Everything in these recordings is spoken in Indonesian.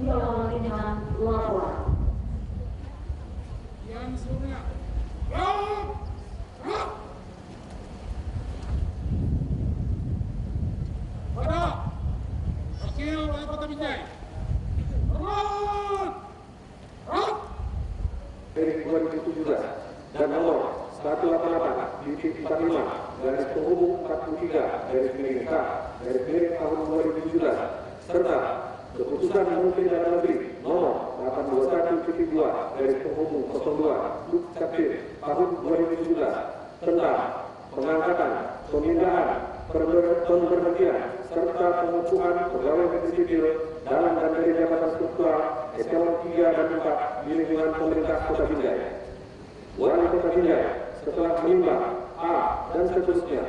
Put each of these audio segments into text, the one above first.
Tidak mementingkan laporan. Yang sebelumnya, pada Wakil Wali Kota Binjai, dari 2017 dan nomor 188/45 garis penghubung 43 garis miring K garis miring tahun 2017 serta keputusan Menteri Dalam Negeri nomor 821/2 garis penghubung 02 Dukcapil tahun 2017 tentang pengangkatan, pemindahan, pemberhentian serta pengukuhan pegawai negeri sipil dalam dan dari jabatan struktural eselon 3 dan 4 di lingkungan pemerintah Kota Binjai. Wali Kota Binjai setelah menimbang A dan seterusnya,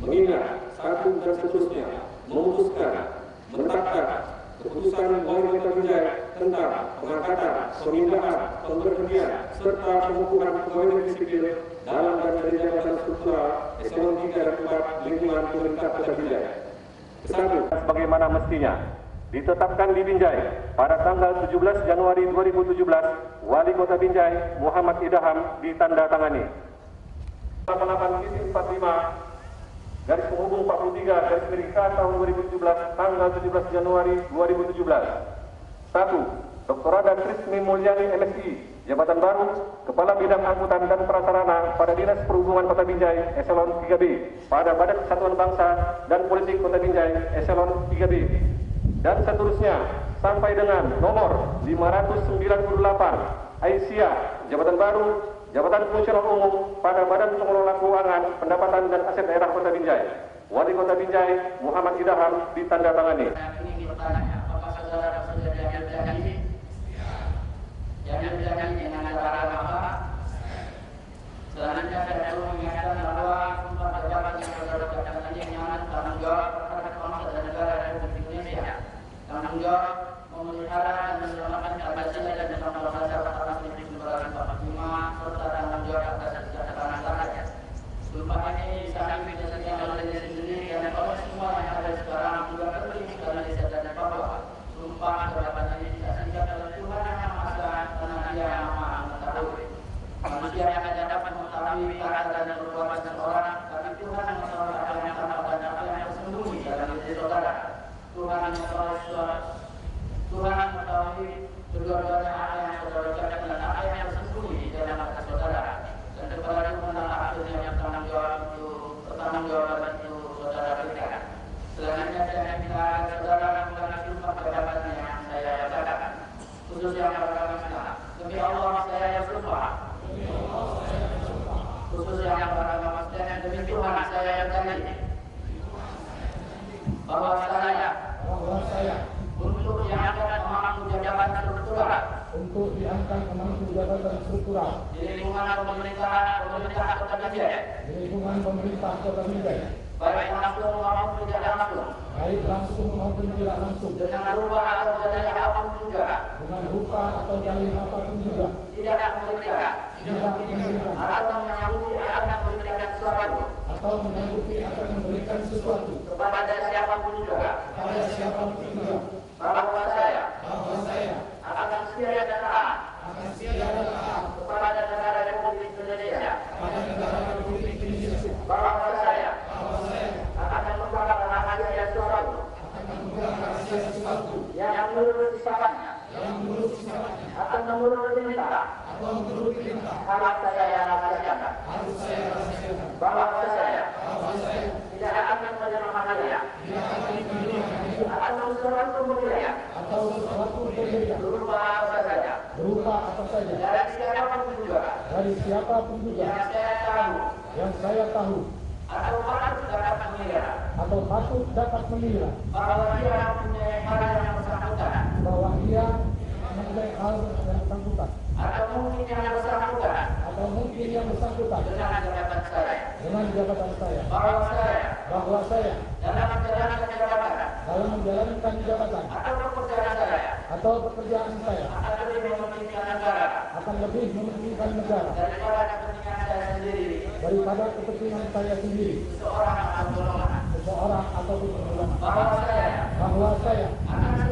mengingat 1 dan seterusnya, memutuskan menetapkan keputusan Wali Kota Binjai tentang pengangkatan, pemindahan, pemberhentian serta pengukuhan pegawai negeri sipil dalam dan dari jabatan struktural eselon 3 dan 4 di lingkungan pemerintah Kota Binjai. Satu, sebagaimana mestinya ditetapkan di Binjai pada tanggal 17 Januari 2017, Wali Kota Binjai Muhammad Idham ditandatangani. 88/45 garis penghubung 43 garis miring K tahun 2017 tanggal 17 Januari 2017. 1. Dr. Rada Trismi Mulyani MSI, jabatan baru Kepala Bidang Angkutan dan Prasarana pada Dinas Perhubungan Kota Binjai eselon 3B pada Badan Kesatuan Bangsa dan Politik Kota Binjai eselon 3B dan seterusnya sampai dengan nomor 598 Aisyah, jabatan baru Jabatan Fungsional Umum pada Badan Pengelola Keuangan, Pendapatan dan Aset Daerah Kota Binjai. Wali Kota Binjai Muhammad Idham ditandatangani. Ini bertanya, apakah saudara sudah diambil janji? Diambil janji dengan cara apa? Selanjutnya saya perlu mengingatkan bahwa sumpah jabatan yang saudara ucapkan tadi yang tanggung jawab terhadap bangsa dan negara Republik Indonesia. Tanggung jawab memelihara dan menyelamatkan Pancasila dan Undang-Undang Dasar 1945 serta tanggung jawab atas kesejahteraan rakyat. Sumpah ini disampaikan tidak oleh diri sendiri dan oleh semua yang ada sekarang juga terpilih karena desa dan Papua. Sumpah jabatan ini disampaikan oleh Tuhan Yang Maha Esa karena Dia yang Maha Mengetahui. Manusia yang hanya dapat mengetahui kata dan perbuatan seseorang, tapi Tuhan yang mengetahui apa yang tampak dan apa yang tersembunyi dalam diri saudara. Tuhan mengetahui kedua-duanya apa yang saudara ucapkan dan apa yang tersembunyi di dalam hati saudara. Dan kepada Tuhan akhirnya yang bertanggung jawab itu saudara berikan. Selanjutnya saya minta saudara menggunakan sumpah jabatan yang saya bacakan. Khusus yang beragama Islam. Demi Allah saya bersumpah. Khusus yang beragama Islam demi Tuhan saya berjanji bahwa saya untuk diangkat memangku jabatan struktural di lingkungan pemerintah Kota Binjai. Baik langsung maupun tidak langsung. Dengan rupa atau dalih apapun juga. Tidak memberikan. Atau memberikan sesuatu. Kepada siapapun juga. Bahwa saya akan setia dan taat kepada negara Republik Indonesia. Bahwa saya akan memegang rahasia sesuatu yang menurut sifatnya akan menurut perintah harus saya rahasiakan. Bahwa saya tidak akan menerima hadiah atau surat pemberian berupa apa saja dari siapapun juga yang saya tahu atau patut dapat mengira bahwa dia mempunyai hal yang bersangkutan atau mungkin yang bersangkutan dengan jabatan saya bahwa saya dalam menjalankan jabatan atau pekerjaan saya akan lebih mementingkan negara daripada kepentingan saya sendiri seseorang atau golongan bahwa saya akan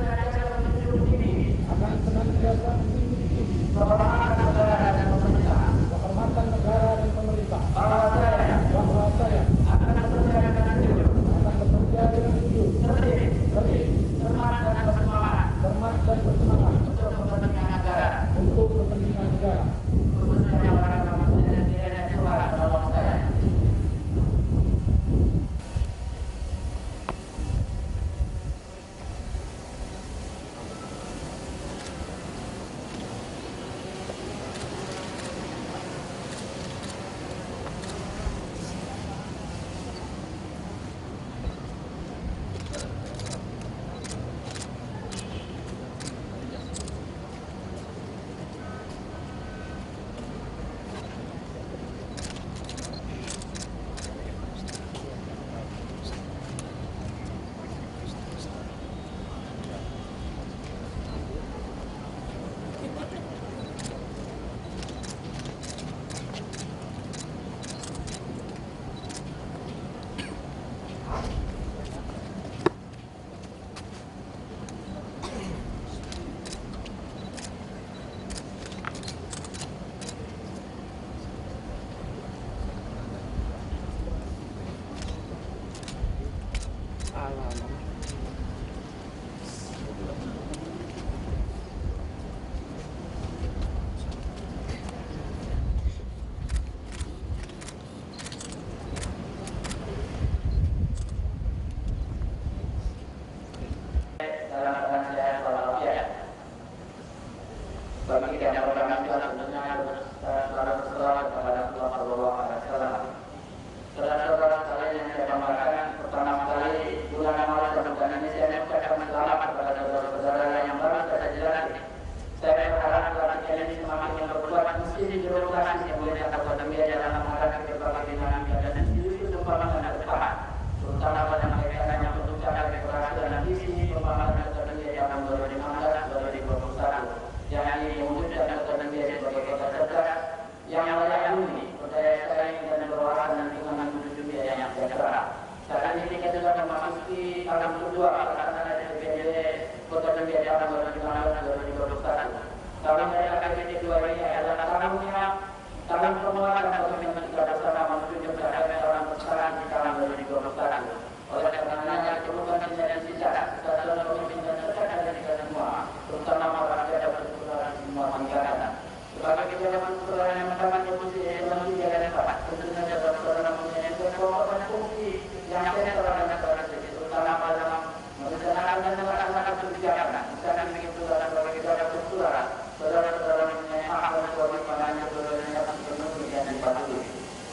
tahun 2015-2021. Tahun dari APBD 2 ini adalah tahun pengeluaran komitmen kita bersama menuju pencapaian tahun persamaan di tahun 2021. Oleh karenanya perubahan dan sisa kesatuan komitmen dan serta dari kita semua, terutama masyarakat dapat berperan di semua tingkatan. Sebagai kebijakan perubahan yang mendapat fungsi ekonomi dan dapat tentunya dapat berperan menjadi pokok fungsi yang sentral dan strategis, terutama dalam merencanakan dan melaksanakan kebijakan. Misalkan begitu dalam berbagai daerah kultural, saudara-saudara mempunyai hak dan kewajiban yang sebenarnya harus dipenuhi dan dipatuhi.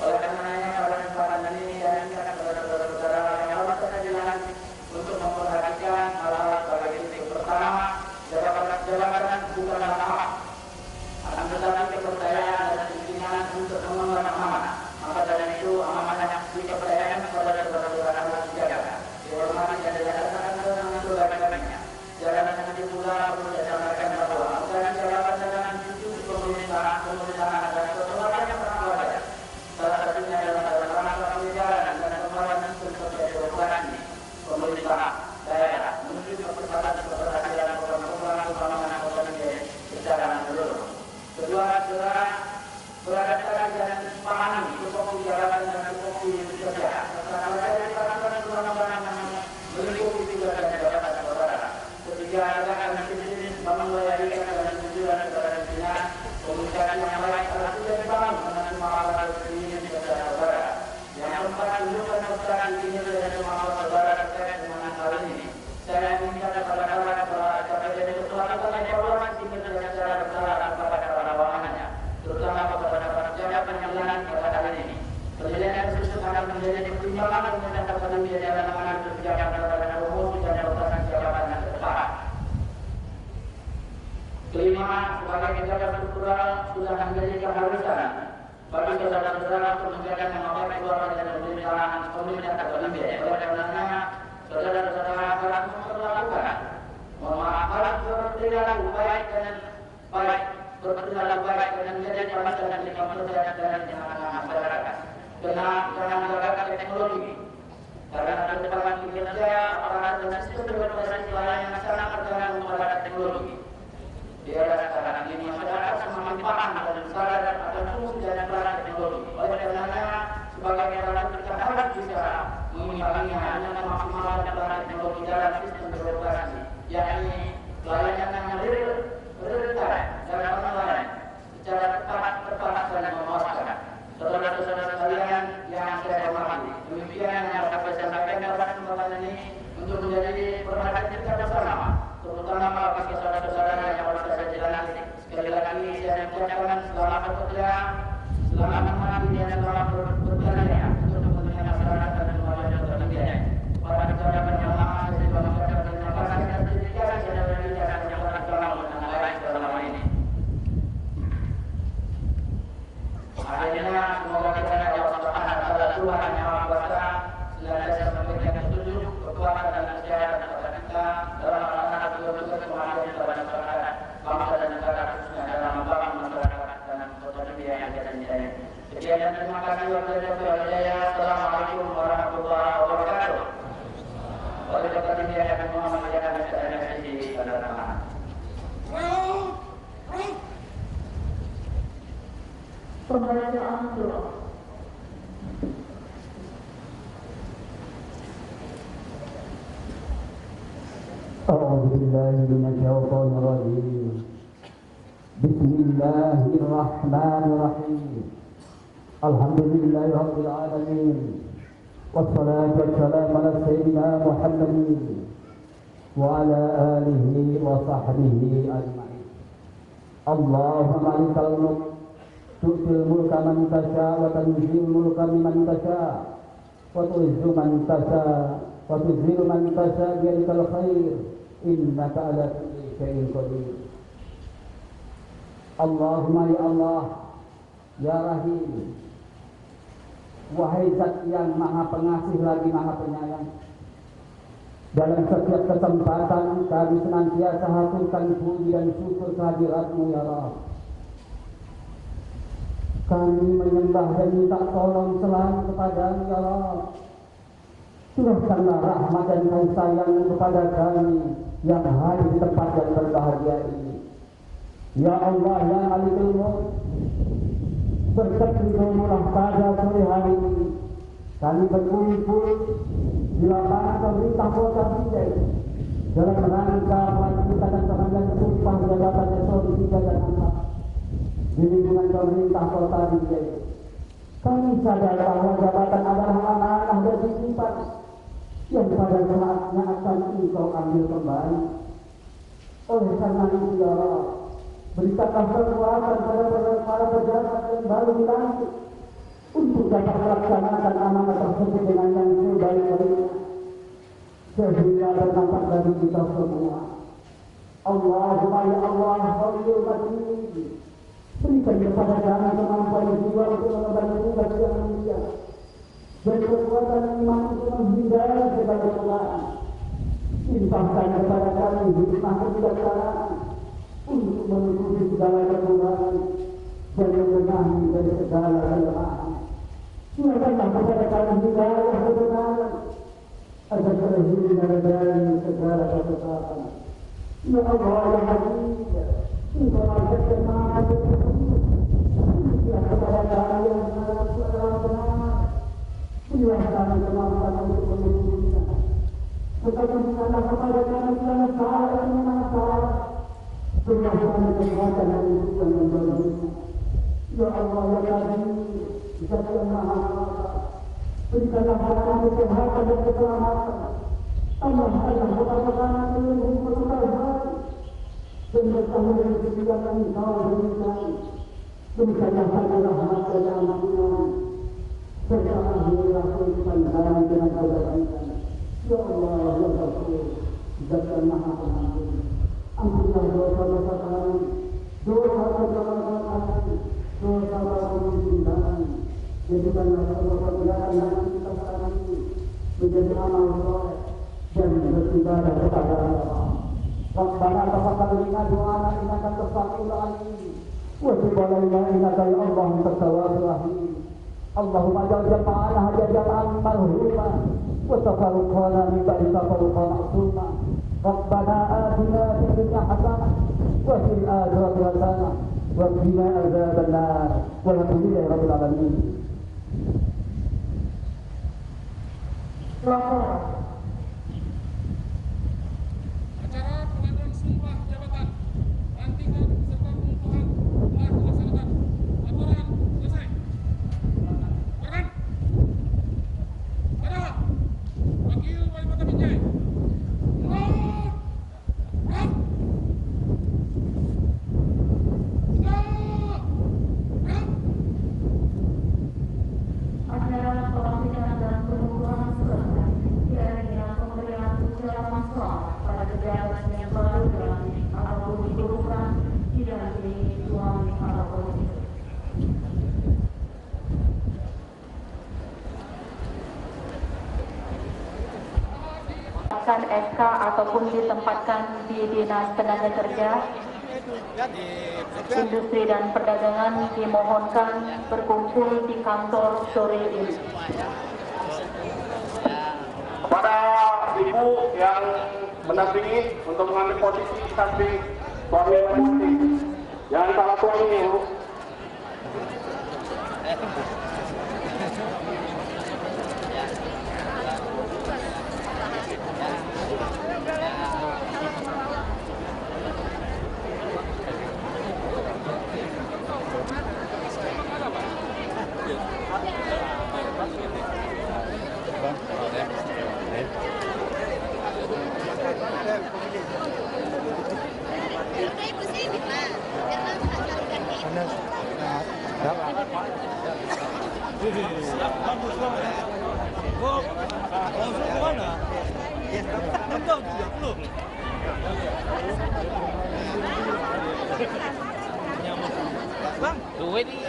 Oleh karenanya pada kesempatan ini saya minta kepada saudara-saudara yang harus kita jalan untuk memperhatikan hal-hal sebagai titik pertama, jabatan bukanlah hak, akan tetapi kepercayaan dan pimpinan untuk mengemban amanah. Maka dari itu amanah yang kepercayaan kepada saudara-saudara harus dijaga, dihormati dan dilaksanakan dengan sebaik-baiknya. Jangan nanti pula perlu disampaikan bahwa bukan jabatan dengan institusi pemerintahan adalah suatu hal yang sangat wajar. Salah satunya adalah dalam rangka pengejaran dan pembangunan sumber daya pemerintahan daerah menuju percepatan keberhasilan program pembangunan otonomi secara menyeluruh. Kedua, saudara beradaptasi dan memahami tupoksi jabatan dan tupoksi kerja serta mempelajari peraturan perundang-undangan yang melingkupi tugas dan jabatan saudara. Ketiga, adalah disiplin mengelola dan tujuan saudara pimpinan, komunikasi yang baik harus sudah dibangun dengan muamalah ini saudara saudara. Yang keempat, tunjukkan kebersamaan ini dan muamalah saudara terkait dengan hal ini. Saya minta kepada para KPD untuk melakukan evaluasi kinerja secara berkala kepada para bawahannya, terutama kepada para pejabat yang lain pada hal ini. Penilaian tersebut akan menjadi pertimbangan untuk dapat menjadi amanah kebijakan terhadap promosi dan pelaksanaan jabatan yang tepat. Kelima, sebagai kebijakan struktural sudah menjadi keharusan bagi saudara-saudara untuk menjaga memakai keluarga dan pemerintahan komunitas otonomi. Oleh karenanya, saudara-saudara harus memperlakukan, harus berperilaku baik dan menjadi jabatan dan kepercayaan dan tengah-tengah masyarakat. Jangan menggunakan teknologi, karena kedepan kinerja aparat dan sistem berbasis layanan sangat tergantung pada teknologi. Di era sekarang ini masyarakat semakin paham dan sadar akan fungsi dan peran teknologi. Oleh karenanya, sebagai aparat kita harus bisa mengimbanginya dengan memaksimalkan peran teknologi dalam sistem beroperasi, yakni layanan yang real time dan online secara tepat dan memuaskan. Saudara-saudara sekalian yang saya hormati, demikian yang dapat saya sampaikan pada kesempatan ini untuk menjadi perhatian kita bersama, terutama bagi saudara-saudara yang harus saya jalani. Sekali lagi saya mengucapkan selamat bekerja, selamat menikmati dan selamat berkarya untuk kepentingan masyarakat dan kemajuan otonomi. Para pejabat yang lama saya juga mengucapkan terima kasih atas dedikasi dan kebijakan yang telah dibangun dengan baik selama ini. Akhirnya semoga kita ya Allah Subhanahu wa taala Tuhan yang Maha Kuasa senantiasa memberikan petunjuk, kekuatan dan kesehatan kepada kita dalam melaksanakan tugas-tugas kemajuan kepada masyarakat, bangsa dan negara khususnya dalam membangun masyarakat dan otonomi yang kita cintai. Sekian dan terima kasih wabillahi taufiq. Assalamualaikum warahmatullahi wabarakatuh. Oleh dokter ini akan mengamalkan SNSC di Bandar Lampung. Pembacaan doa. أعوذ بالله من الشيطان الرجيم. بسم الله الرحمن الرحيم. الحمد لله رب العالمين، والصلاة والسلام على سيدنا محمد وعلى آله وصحبه أجمعين. اللهم أنت الملك تؤتي الملك من تشاء وتنزل الملك ممن تشاء وتعز من تشاء وتذل من تشاء بيدك الخير إنك على كل شيء قدير. اللهم ya Allah, ya Rahim, wahai Zat yang Maha Pengasih lagi Maha Penyayang, dalam setiap kesempatan kami senantiasa haturkan puji dan syukur kehadirat-Mu ya Allah. Kami menyembah dan minta tolong selalu kepada-Mu ya Allah. Curahkanlah rahmat dan kasih sayang kepada kami yang hadir di tempat yang Ya Allah yang Malikul Mulk, berkat ridhomu-lah pada sore hari ini kami berkumpul di lapangan pemerintah Kota Binjai dalam rangka pelantikan dan pengambilan sumpah jabatan eselon 3 dan 4 di lingkungan pemerintah Kota Binjai. Kami sadar bahwa jabatan adalah amanah dan disimpan yang pada saatnya akan engkau ambil kembali. Oleh karena itu ya Allah, berikanlah kekuatan para pejabat yang baru dilantik untuk dapat melaksanakan amanah tersebut dengan yang sebaik-baiknya, sehingga berdampak bagi kita semua. Allahumma ya Allah, khairul majid, berikan kepada kami kemampuan jiwa untuk mengemban tugas yang mulia dan kekuatan iman untuk menghindari segala cobaan. Limpahkan kepada kami hikmah kebijaksanaan untuk menutupi segala kekurangan dan membenahi dari segala kelemahan. Silakanlah kepada kami hidayah kebenaran agar terhindar dari segala kesesatan. Ya Allah yang Hakim, Engkau ajarkan maha bersyukur. Berilah kepada kami yang benar. Berilah kami kemampuan untuk menutupinya. Tetapi bukanlah kepada kami segala salah dan memang salah. Berilah kami kekuatan dan ujian yang berbeda. Ya Allah ya Karim, Zat yang Maha Kuasa, berikanlah kepada kami kesehatan dan keselamatan. Tambahkanlah kepada kami ilmu pengetahuan dan bertambah dengan kebijakan Engkau berikan. Berikanlah kami rahmat dan ampunan serta akhirlah kehidupan kami dengan kebaikan. Ya Allah ya Rasul, Zat yang Maha Pengampun, ampunilah dosa-dosa kami, dosa kesalahan kami, dosa pemimpin kami. Jadikanlah semua perbuatan yang kita sekarang ini menjadi amal soleh dan beribadah kepada Allah. Rabbana taqabbal minna du'ana innaka antas samiul alim wa tub alaina innaka ya Allah antat tawwabur rahim. Allahumma ja'al jama'ana hajatan marhuma wa tafarruqana min ba'di tafarruqa ma'suma. Rabbana atina fid dunya hasanah wa fil akhirati hasanah wa qina adzabannar. Walhamdulillahi rabbil alamin. Laporan. Acara pengambilan sumpah jabatan, pelantikan serta pengukuhan telah dilaksanakan. Laporan selesai. Berkan. Pada Wakil Wali Kota Binjai. Acara pelantikan dan pengukuhan selesai. Diakhiri pemberian ucapan selamat pada pejabat yang baru dilantik ataupun dikukuhkan didampingi suami ataupun istri. SK ataupun ditempatkan di Dinas Tenaga Kerja, Industri dan Perdagangan dimohonkan berkumpul di kantor sore ini. Kepada ibu yang mendampingi untuk mengambil posisi di samping suami dan istri, jangan salah suami ibu. Bang, duit nih,